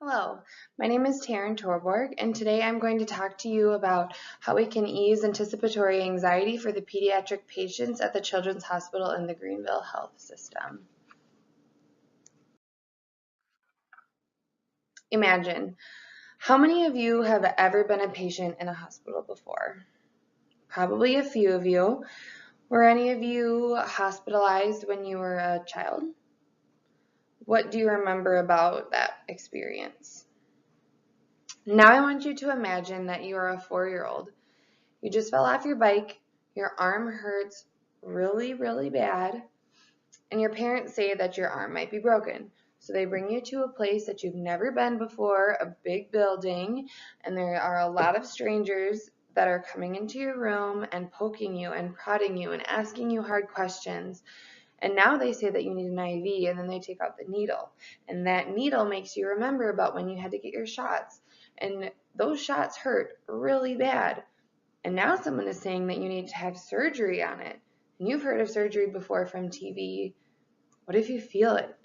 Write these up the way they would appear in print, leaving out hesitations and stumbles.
Hello, my name is Torborg, and today I'm going to talk to you about how we can ease anticipatory anxiety for the pediatric patients at the Children's Hospital in the Greenville Health System. Imagine, how many of you have ever been a patient in a hospital before? Probably a few of you. Were any of you hospitalized when you were a child? What do you remember about that experience? Now I want you to imagine that you are a 4-year-old. You just fell off your bike, your arm hurts really, really bad, and your parents say that your arm might be broken. So they bring you to a place that you've never been before, a big building, and there are a lot of strangers that are coming into your room and poking you and prodding you and asking you hard questions. And now they say that you need an IV, and then they take out the needle. And that needle makes you remember about when you had to get your shots. And those shots hurt really bad. And now someone is saying that you need to have surgery on it. And you've heard of surgery before from TV. What if you feel it?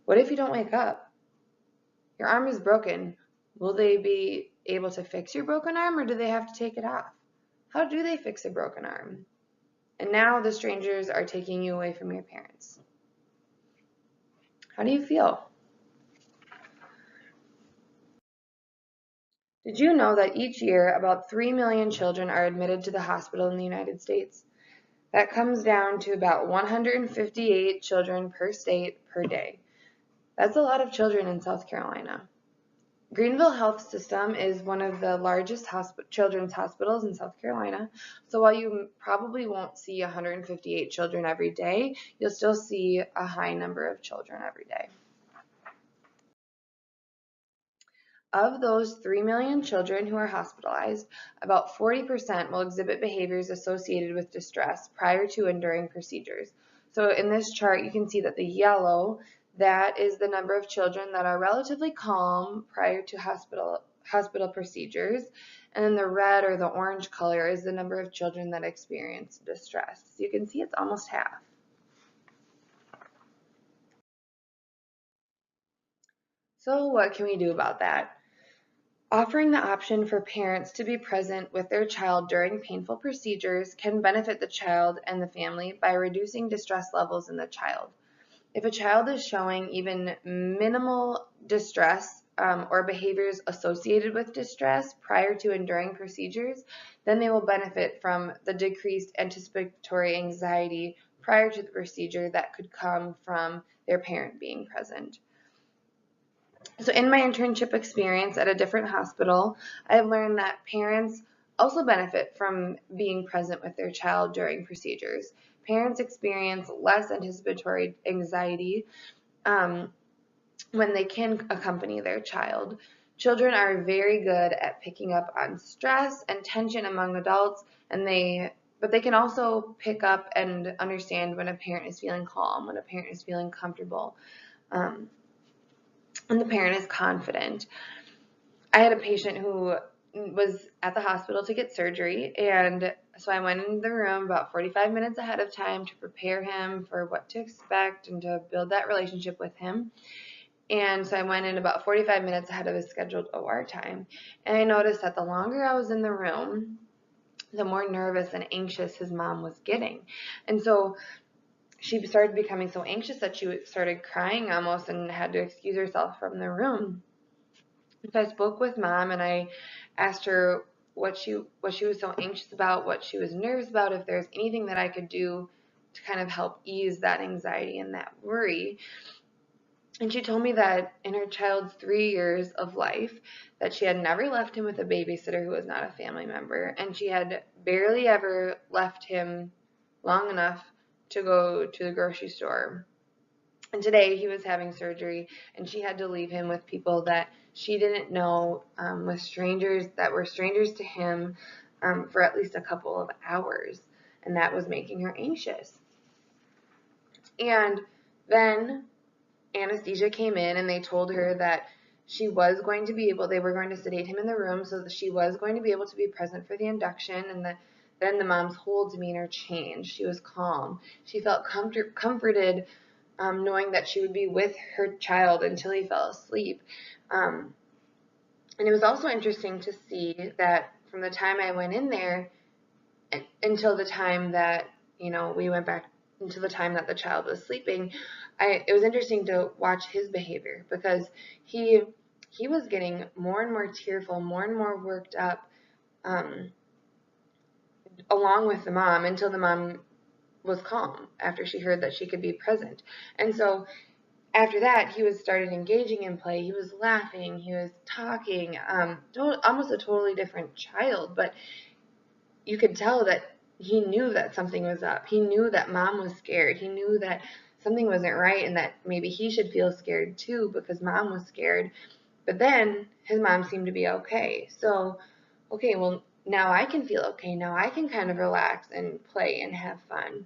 What if you don't wake up? Your arm is broken. Will they be able to fix your broken arm, or do they have to take it off? How do they fix a broken arm? And now the strangers are taking you away from your parents. How do you feel? Did you know that each year about 3 million children are admitted to the hospital in the United States? That comes down to about 158 children per state per day. That's a lot of children in South Carolina. Greenville Health System is one of the largest children's hospitals in South Carolina. So while you probably won't see 158 children every day, you'll still see a high number of children every day. Of those 3 million children who are hospitalized, about 40% will exhibit behaviors associated with distress prior to and during procedures. So in this chart, you can see that the yellow, that is the number of children that are relatively calm prior to hospital procedures, and then the red or the orange color is the number of children that experience distress. So you can see it's almost half. So what can we do about that? Offering the option for parents to be present with their child during painful procedures can benefit the child and the family by reducing distress levels in the child. If a child is showing even minimal distress or behaviors associated with distress prior to and during procedures, then they will benefit from the decreased anticipatory anxiety prior to the procedure that could come from their parent being present. So in my internship experience at a different hospital, I've learned that parents also benefit from being present with their child during procedures. Parents experience less anticipatory anxiety when they can accompany their child. Children are very good at picking up on stress and tension among adults, but they can also pick up and understand when a parent is feeling calm, when a parent is feeling comfortable. And the parent is confident. I had a patient who was at the hospital to get surgery, and so I went in the room about 45 minutes ahead of time to prepare him for what to expect and to build that relationship with him. And so I went in about 45 minutes ahead of his scheduled OR time, and I noticed that the longer I was in the room, the more nervous and anxious his mom was getting. And so she started becoming so anxious that she started crying almost and had to excuse herself from the room. So I spoke with mom and I asked her what she was so anxious about, what she was nervous about, if there's anything that I could do to kind of help ease that anxiety and that worry. And she told me that in her child's 3 years of life, that she had never left him with a babysitter who was not a family member, and she had barely ever left him long enough to go to the grocery store. And today he was having surgery, and she had to leave him with people that she didn't know, with strangers that were strangers to him, for at least a couple of hours, and that was making her anxious. And then anesthesia came in, and they told her that they were going to sedate him in the room so that she was going to be able to be present for the induction, and then the mom's whole demeanor changed. She was calm. She felt comforted knowing that she would be with her child until he fell asleep. Um, and it was also interesting to see that from the time I went in there until the time that, we went back, until the time that the child was sleeping, it was interesting to watch his behavior, because he was getting more and more tearful, more and more worked up, along with the mom, until the mom was calm after she heard that she could be present. And so after that, he was started engaging in play. He was laughing. He was talking. Almost a totally different child, but you could tell that he knew that something was up. He knew that mom was scared. He knew that something wasn't right, and that maybe he should feel scared too because mom was scared. But then his mom seemed to be okay. So, okay, well, now I can feel okay. Now I can kind of relax and play and have fun.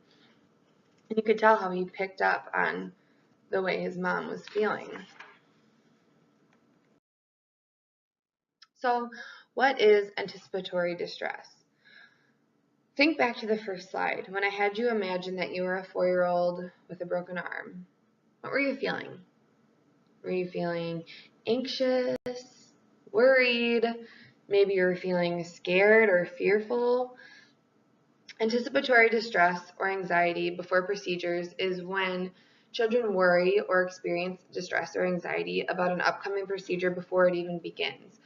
And you could tell how he picked up on the way his mom was feeling. So, what is anticipatory distress? Think back to the first slide when I had you imagine that you were a 4-year-old with a broken arm. What were you feeling? Were you feeling anxious, worried? Maybe you were feeling scared or fearful. Anticipatory distress or anxiety before procedures is when children worry or experience distress or anxiety about an upcoming procedure before it even begins.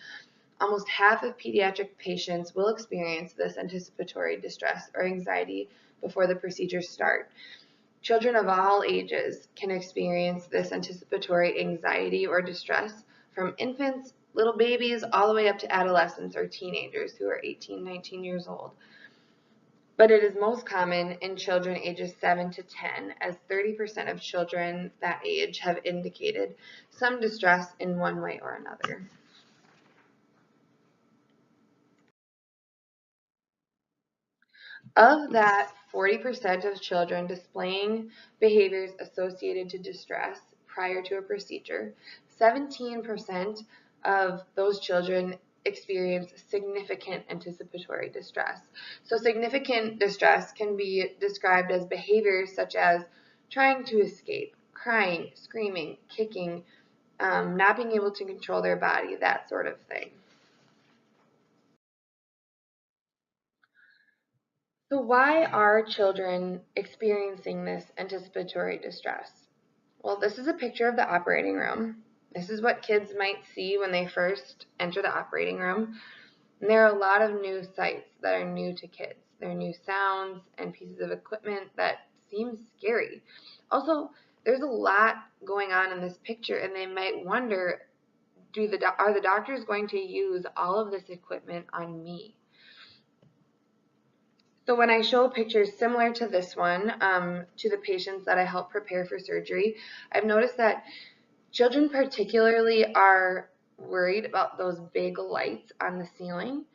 Almost half of pediatric patients will experience this anticipatory distress or anxiety before the procedures start. Children of all ages can experience this anticipatory anxiety or distress, from infants, little babies, all the way up to adolescents or teenagers who are 18, 19 years old. But it is most common in children ages 7 to 10, as 30% of children that age have indicated some distress in one way or another. Of that 40% of children displaying behaviors associated to distress prior to a procedure, 17% of those children experience significant anticipatory distress. So significant distress can be described as behaviors such as trying to escape, crying, screaming, kicking, not being able to control their body, that sort of thing. So why are children experiencing this anticipatory distress? Well, this is a picture of the operating room. This is what kids might see when they first enter the operating room. And there are a lot of new sights that are new to kids. There are new sounds and pieces of equipment that seem scary. Also, there's a lot going on in this picture, and they might wonder, are the doctors going to use all of this equipment on me? So when I show pictures similar to this one to the patients that I help prepare for surgery, I've noticed that children particularly are worried about those big lights on the ceiling.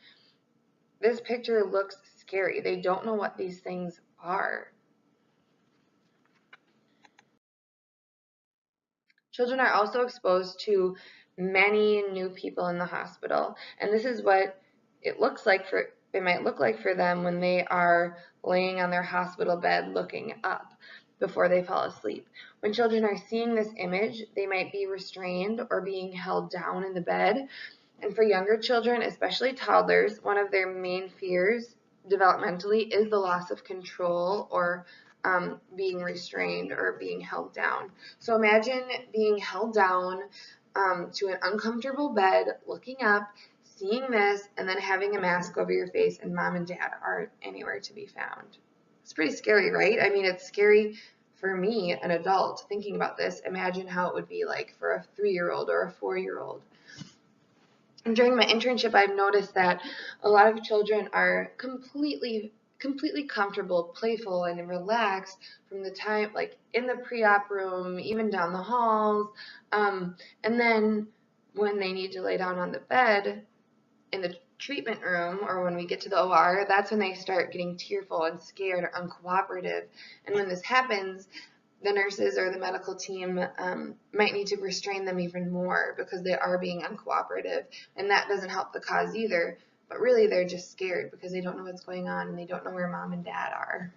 This picture looks scary. They don't know what these things are. Children are also exposed to many new people in the hospital, and this is what it might look like for them when they are laying on their hospital bed looking up before they fall asleep. When children are seeing this image, they might be restrained or being held down in the bed. And for younger children, especially toddlers, one of their main fears developmentally is the loss of control, or being restrained or being held down. So imagine being held down to an uncomfortable bed, looking up, seeing this, and then having a mask over your face, and mom and dad aren't anywhere to be found. It's pretty scary, right? I mean, it's scary for me, an adult, thinking about this. Imagine how it would be like for a 3-year-old or a 4-year-old. And during my internship, I've noticed that a lot of children are completely comfortable, playful, and relaxed from the time, like in the pre-op room, even down the halls. And then when they need to lay down on the bed in the treatment room, or when we get to the OR, that's when they start getting tearful and scared or uncooperative. And when this happens, the nurses or the medical team might need to restrain them even more because they are being uncooperative, and that doesn't help the cause either. But really, they're just scared because they don't know what's going on and they don't know where mom and dad are.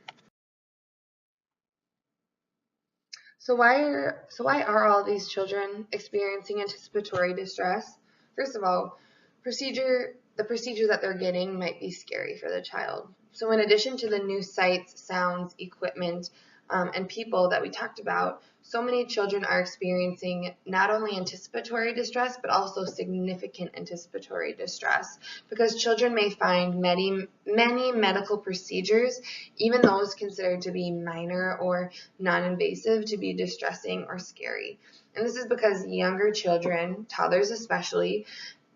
So why are all these children experiencing anticipatory distress? First of all, the procedure that they're getting might be scary for the child. So in addition to the new sights, sounds, equipment, and people that we talked about, so many children are experiencing not only anticipatory distress, but also significant anticipatory distress, because children may find many medical procedures, even those considered to be minor or non-invasive, to be distressing or scary. And this is because younger children, toddlers especially,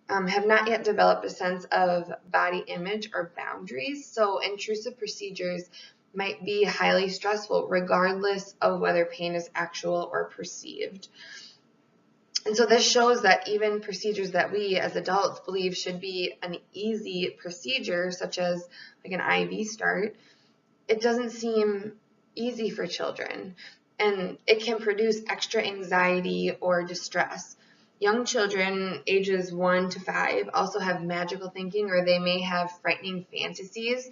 have not yet developed a sense of body image or boundaries, so intrusive procedures might be highly stressful regardless of whether pain is actual or perceived. And so this shows that even procedures that we as adults believe should be an easy procedure, such as like an IV start, it doesn't seem easy for children, and it can produce extra anxiety or distress. Young children ages 1 to 5 also have magical thinking, or they may have frightening fantasies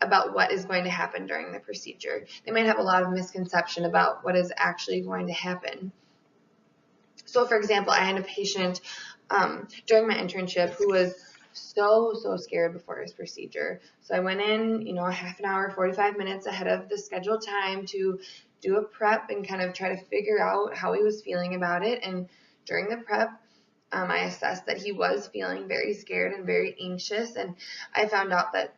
about what is going to happen during the procedure. They might have a lot of misconception about what is actually going to happen. So for example, I had a patient during my internship who was so scared before his procedure. So I went in, a half an hour, 45 minutes ahead of the scheduled time to do a prep and kind of try to figure out how he was feeling about it. And during the prep, I assessed that he was feeling very scared and very anxious. And I found out that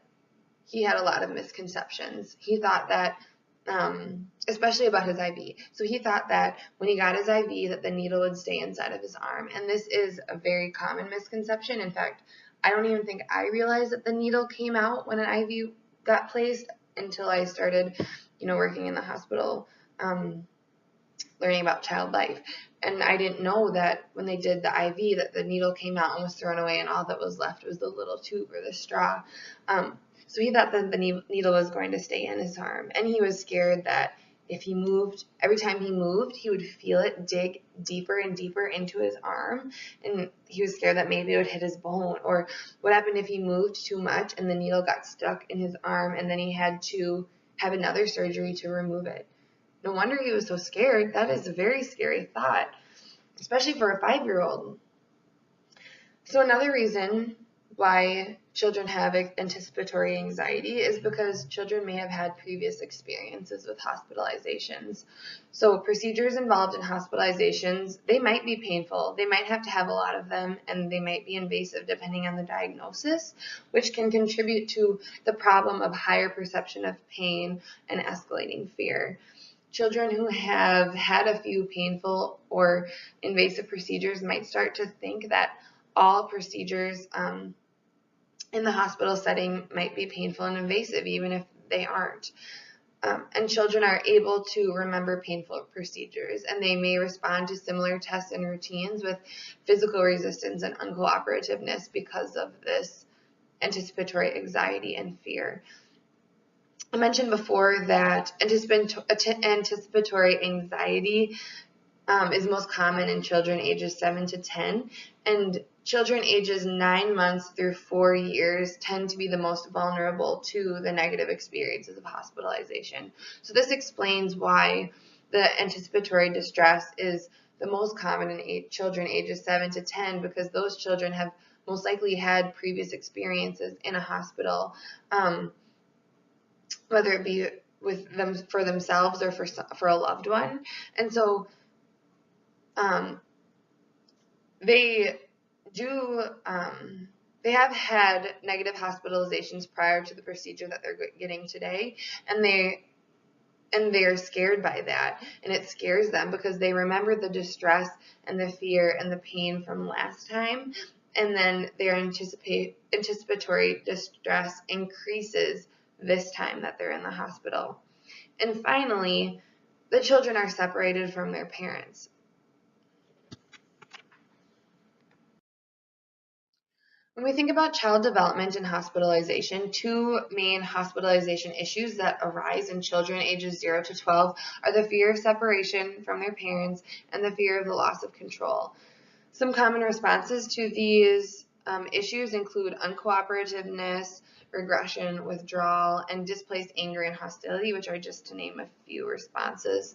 he had a lot of misconceptions. He thought that, especially about his IV. So he thought that when he got his IV that the needle would stay inside of his arm. And this is a very common misconception. In fact, I don't even think I realized that the needle came out when an IV got placed until I started, working in the hospital, learning about child life. And I didn't know that when they did the IV that the needle came out and was thrown away, and all that was left was the little tube or the straw. So he thought that the needle was going to stay in his arm, and he was scared that if he moved, every time he moved, he would feel it dig deeper and deeper into his arm, and he was scared that maybe it would hit his bone. Or what happened if he moved too much and the needle got stuck in his arm, and then he had to have another surgery to remove it. No wonder he was so scared. That is a very scary thought, especially for a 5-year-old. So another reason why children have anticipatory anxiety is because children may have had previous experiences with hospitalizations. So procedures involved in hospitalizations, they might be painful. They might have to have a lot of them, and they might be invasive depending on the diagnosis, which can contribute to the problem of higher perception of pain and escalating fear. Children who have had a few painful or invasive procedures might start to think that all procedures in the hospital setting might be painful and invasive, even if they aren't. And children are able to remember painful procedures, and they may respond to similar tests and routines with physical resistance and uncooperativeness because of this anticipatory anxiety and fear. I mentioned before that anticipatory anxiety is most common in children ages 7 to 10, and children ages 9 months through 4 years tend to be the most vulnerable to the negative experiences of hospitalization. So this explains why the anticipatory distress is the most common in children ages 7 to 10, because those children have most likely had previous experiences in a hospital, whether it be with them for themselves or for a loved one. And so they do they have had negative hospitalizations prior to the procedure that they're getting today, and they're scared by that, and it scares them because they remember the distress and the fear and the pain from last time, and then their anticipatory distress increases this time that they're in the hospital. And finally, the children are separated from their parents. When we think about child development and hospitalization, two main hospitalization issues that arise in children ages 0 to 12 are the fear of separation from their parents and the fear of the loss of control. Some common responses to these issues include uncooperativeness, regression, withdrawal, and displaced anger and hostility, which are just to name a few responses.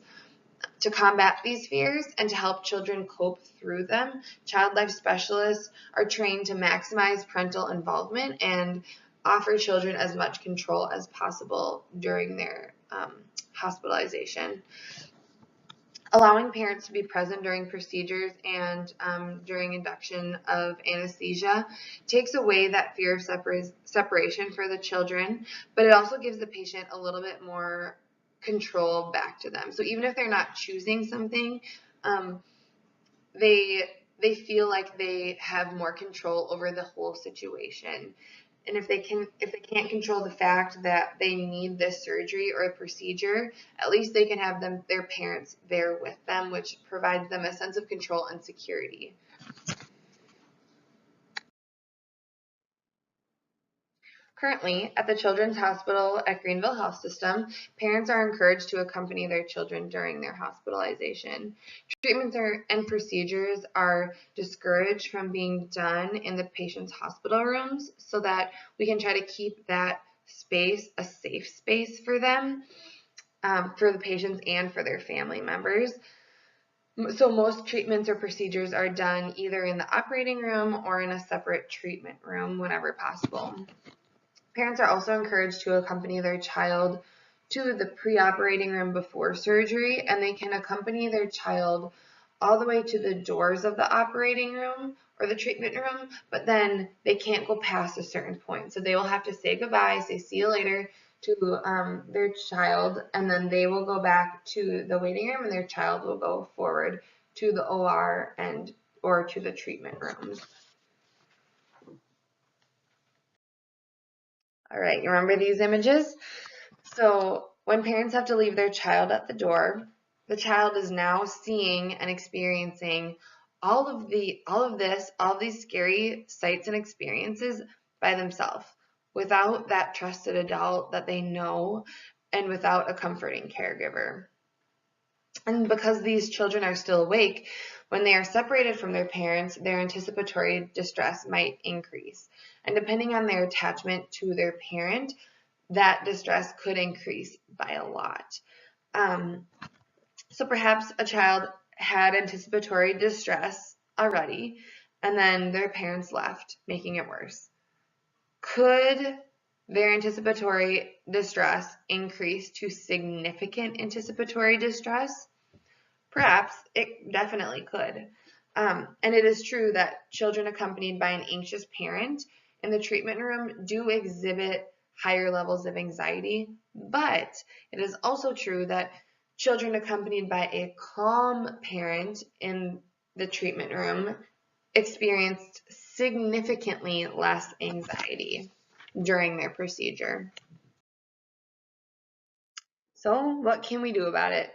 To combat these fears and to help children cope through them, child life specialists are trained to maximize parental involvement and offer children as much control as possible during their hospitalization. Allowing parents to be present during procedures and during induction of anesthesia takes away that fear of separation for the children, but it also gives the patient a little bit more control back to them. So even if they're not choosing something, um, they they feel like they have more control over the whole situation. And if they can't control the fact that they need this surgery or a procedure, at least they can have their parents there with them, which provides them a sense of control and security. Currently, at the Children's Hospital at Greenville Health System, parents are encouraged to accompany their children during their hospitalization. Treatments and procedures are discouraged from being done in the patient's hospital rooms so that we can try to keep that space a safe space for them, for the patients and for their family members. So most treatments or procedures are done either in the operating room or in a separate treatment room whenever possible. Parents are also encouraged to accompany their child to the pre-operating room before surgery, and they can accompany their child all the way to the doors of the operating room or the treatment room, but then they can't go past a certain point. So they will have to say goodbye, say see you later to their child, and then they will go back to the waiting room, and their child will go forward to the OR or to the treatment rooms. All right, you remember these images? So when parents have to leave their child at the door, the child is now seeing and experiencing all of these scary sights and experiences by themselves, without that trusted adult that they know and without a comforting caregiver. And because these children are still awake, when they are separated from their parents, their anticipatory distress might increase. And depending on their attachment to their parent, that distress could increase by a lot. So perhaps a child had anticipatory distress already, and then their parents left, making it worse. Could their anticipatory distress increase to significant anticipatory distress? Perhaps it definitely could. And it is true that children accompanied by an anxious parent in the treatment room do exhibit higher levels of anxiety, but it is also true that children accompanied by a calm parent in the treatment room experienced significantly less anxiety during their procedure. So, what can we do about it?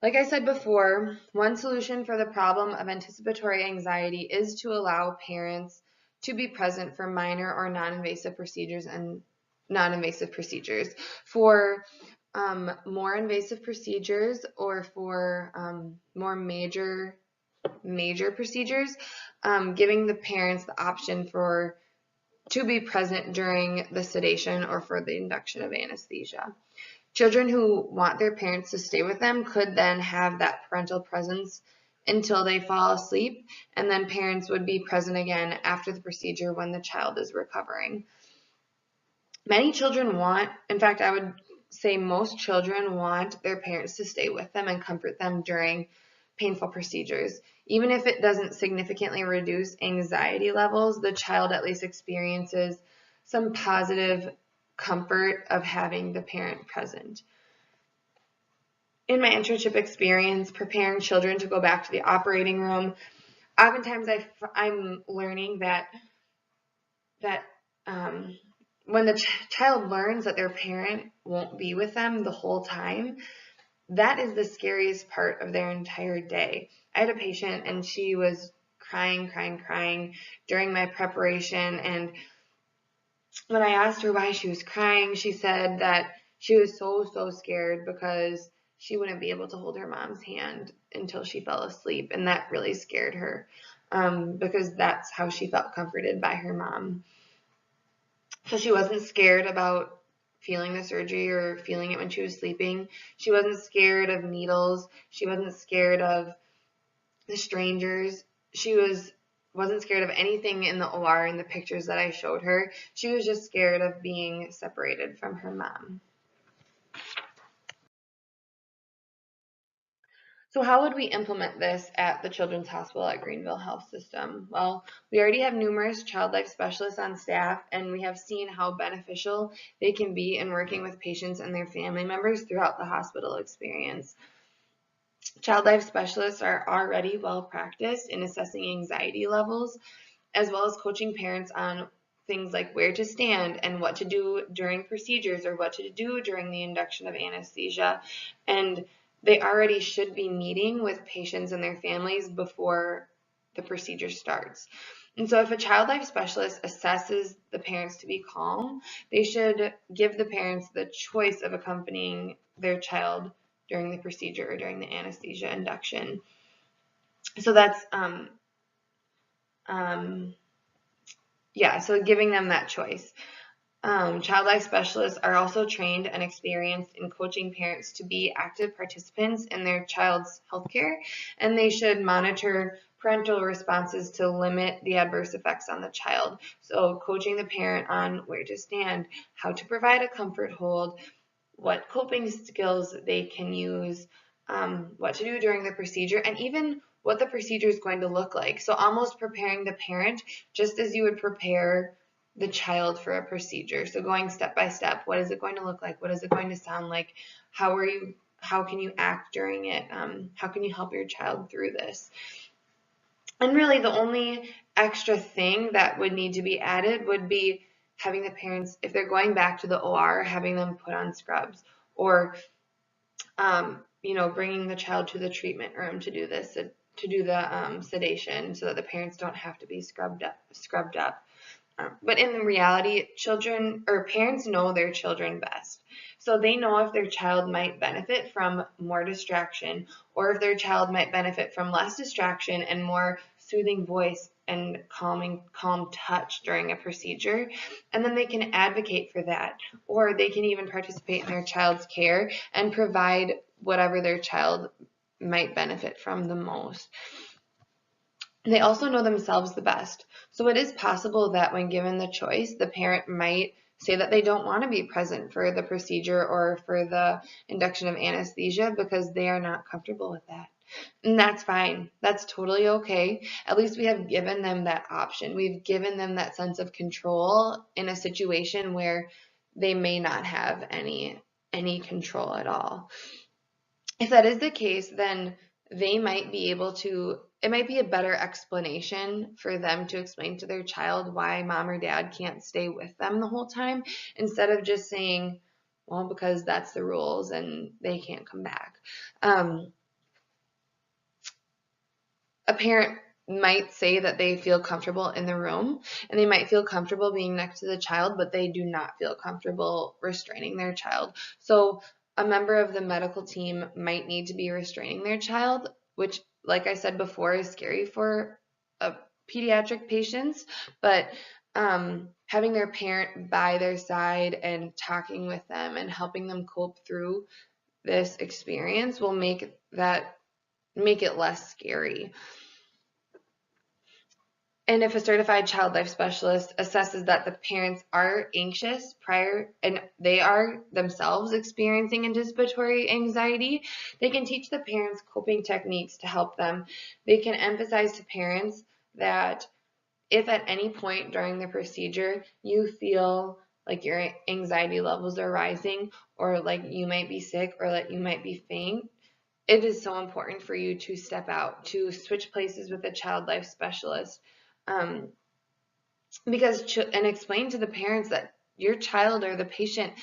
Like I said before, one solution for the problem of anticipatory anxiety is to allow parents to be present for minor or non-invasive procedures and non-invasive procedures. For more invasive procedures or for more major procedures, giving the parents the option to be present during the sedation or for the induction of anesthesia. Children who want their parents to stay with them could then have that parental presence until they fall asleep, and then parents would be present again after the procedure when the child is recovering. Many children in fact, I would say most children want their parents to stay with them and comfort them during painful procedures. Even if it doesn't significantly reduce anxiety levels, the child at least experiences some positive comfort of having the parent present. In my internship experience, preparing children to go back to the operating room, oftentimes I'm learning that when the child learns that their parent won't be with them the whole time, that is the scariest part of their entire day. I had a patient and she was crying during my preparation, and when I asked her why she was crying, she said that she was so scared because she wouldn't be able to hold her mom's hand until she fell asleep, and that really scared her because that's how she felt comforted by her mom. So she wasn't scared about feeling the surgery or feeling it when she was sleeping. She wasn't scared of needles. She wasn't scared of the strangers. She wasn't scared of anything in the OR in the pictures that I showed her. She was just scared of being separated from her mom. So how would we implement this at the Children's Hospital at Greenville Health System? Well, we already have numerous child life specialists on staff, and we have seen how beneficial they can be in working with patients and their family members throughout the hospital experience. Child life specialists are already well practiced in assessing anxiety levels, as well as coaching parents on things like where to stand and what to do during procedures or what to do during the induction of anesthesia. And they already should be meeting with patients and their families before the procedure starts. And so if a child life specialist assesses the parents to be calm, they should give the parents the choice of accompanying their child during the procedure or during the anesthesia induction. So that's so giving them that choice. Child life specialists are also trained and experienced in coaching parents to be active participants in their child's healthcare, and they should monitor parental responses to limit the adverse effects on the child. So coaching the parent on where to stand, how to provide a comfort hold, what coping skills they can use, what to do during the procedure, and even what the procedure is going to look like. So almost preparing the parent just as you would prepare the child for a procedure. So going step by step, what is it going to look like? What is it going to sound like? How can you act during it? How can you help your child through this? And really the only extra thing that would need to be added would be having the parents, if they're going back to the OR, having them put on scrubs, or bringing the child to the treatment room to do this, to do the sedation, so that the parents don't have to be scrubbed up. But in reality, children or parents know their children best. So they know if their child might benefit from more distraction, or if their child might benefit from less distraction and more soothing voice and calm touch during a procedure. And then they can advocate for that, or they can even participate in their child's care and provide whatever their child might benefit from the most. They also know themselves the best. So it is possible that when given the choice, the parent might say that they don't want to be present for the procedure or for the induction of anesthesia because they are not comfortable with that. And that's fine. That's totally okay. At least we have given them that option. We've given them that sense of control in a situation where they may not have any control at all. If that is the case, then they might be able to, it might be a better explanation for them to explain to their child why mom or dad can't stay with them the whole time, instead of just saying, well, because that's the rules and they can't come back. A parent might say that they feel comfortable in the room and they might feel comfortable being next to the child, but they do not feel comfortable restraining their child. So a member of the medical team might need to be restraining their child, which, like I said before, is scary for pediatric patients, but having their parent by their side and talking with them and helping them cope through this experience will make it less scary. And if a certified child life specialist assesses that the parents are anxious prior and they are themselves experiencing anticipatory anxiety, they can teach the parents coping techniques to help them. They can emphasize to parents that if at any point during the procedure you feel like your anxiety levels are rising, or like you might be sick, or that you might be faint, it is so important for you to step out, to switch places with a child life specialist. And explain to the parents that your child or the patient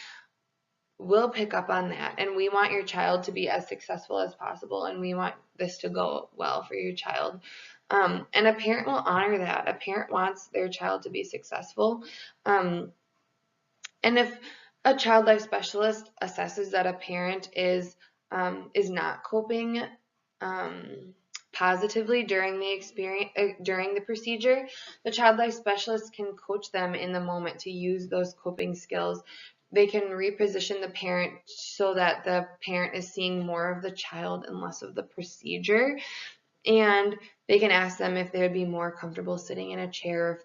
will pick up on that, and we want your child to be as successful as possible, and we want this to go well for your child. And a parent will honor that. A parent wants their child to be successful. And if a child life specialist assesses that a parent is not coping positively during the procedure, the child life specialist can coach them in the moment to use those coping skills They can reposition the parent so that the parent is seeing more of the child and less of the procedure. And they can ask them if they would be more comfortable sitting in a chair,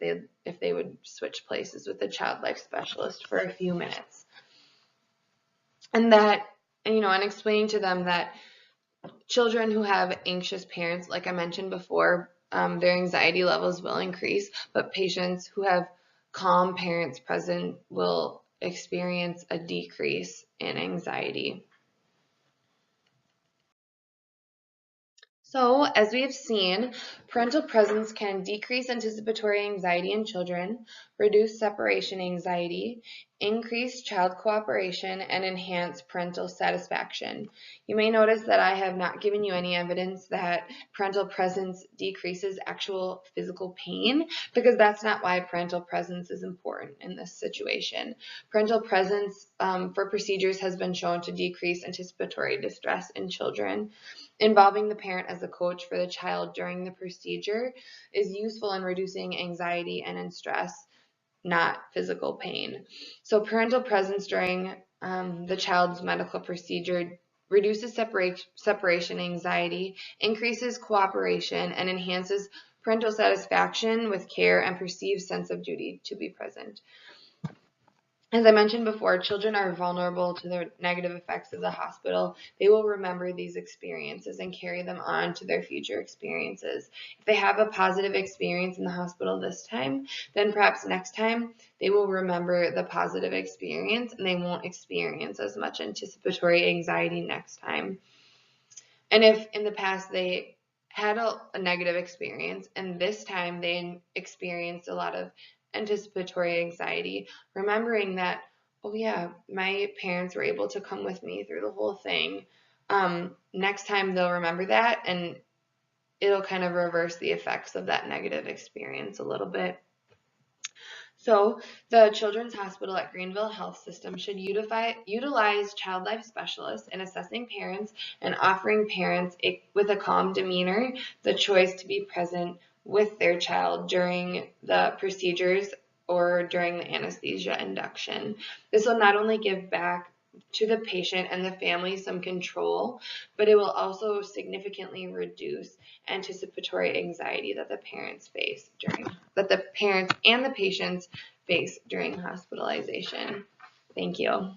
if they would switch places with the child life specialist for a few minutes. And explaining to them that children who have anxious parents, like I mentioned before, their anxiety levels will increase, but patients who have calm parents present will experience a decrease in anxiety. So, as we have seen, parental presence can decrease anticipatory anxiety in children, reduce separation anxiety, increase child cooperation, and enhance parental satisfaction. You may notice that I have not given you any evidence that parental presence decreases actual physical pain, because that's not why parental presence is important in this situation. Parental presence for procedures has been shown to decrease anticipatory distress in children. Involving the parent as a coach for the child during the procedure is useful in reducing anxiety and in stress, not physical pain. So parental presence during the child's medical procedure reduces separation anxiety, increases cooperation, and enhances parental satisfaction with care and perceived sense of duty to be present. As I mentioned before, children are vulnerable to the negative effects of the hospital. They will remember these experiences and carry them on to their future experiences. If they have a positive experience in the hospital this time, then perhaps next time they will remember the positive experience and they won't experience as much anticipatory anxiety next time. And if in the past they had a negative experience and this time they experienced a lot of anticipatory anxiety, remembering that, oh yeah, my parents were able to come with me through the whole thing. Next time they'll remember that and it'll kind of reverse the effects of that negative experience a little bit. So the Children's Hospital at Greenville Health System should utilize child life specialists in assessing parents and offering parents with a calm demeanor the choice to be present with their child during the procedures or during the anesthesia induction. This will not only give back to the patient and the family some control, but it will also significantly reduce anticipatory anxiety that the parents and the patients face during hospitalization. Thank you.